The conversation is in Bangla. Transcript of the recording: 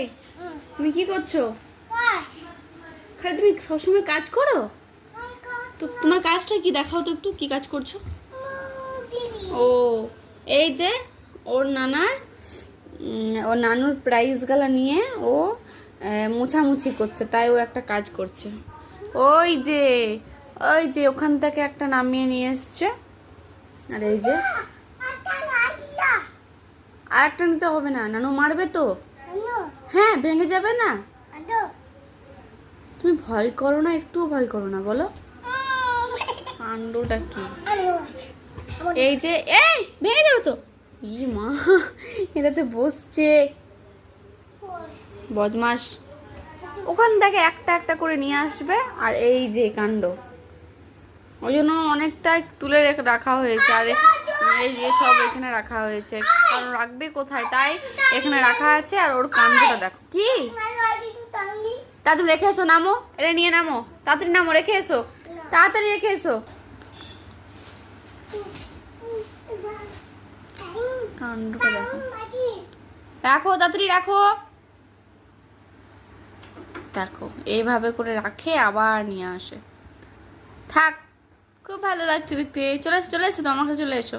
এই তুমি কি করছো? খালি তুমি সবসময় কাজ করো? তো তোমার কাজটা কি দেখাও তো একটু, কি কাজ করছো? ও এই যে ওর নানুর প্রাইজগুলো নিয়ে ও মোছামুছি করছে, তাই ও একটা কাজ করছে। ওই যে ওই যে ওখান থেকে একটা নামিয়ে নিয়ে এসছে। আর এই যে আর একটা নিতে হবে না, নানু মারবে তো। হ্যাঁ, ভেঙে যাবে না। তুমি ভয় করো না, একটুও ভয় করো না, বলো কাণ্ডটা কি। এই যে এই ভেঙে যাবে তো। ই মা, এটাতে বসছে বদমাস। ওখান থেকে একটা একটা করে নিয়ে আসবে। আর এই যে কাণ্ড, ওই জন্য অনেকটা তুলে রাখা হয়েছে। আর এই যে সব এখানে রাখা হয়েছে, কারণ রাখবে কোথায়, তাই এখানে রাখা আছে। আর ওর কাণ্ডটা দেখো কি। তা তুমি রেখে এসো, নামো, এটা নিয়ে নামো, তাড়াতাড়ি নামো, রেখে এসো, তাড়াতাড়ি রেখে এসো। কাণ্ডটা দেখো, রাখো তাড়াতাড়ি রাখো। দেখো এইভাবে করে রাখে, আবার নিয়ে আসে। থাক, খুব ভালো লাগছে দেখতে। চলে এসো, চলে এসো, তো আমার কাছে চলে এসো।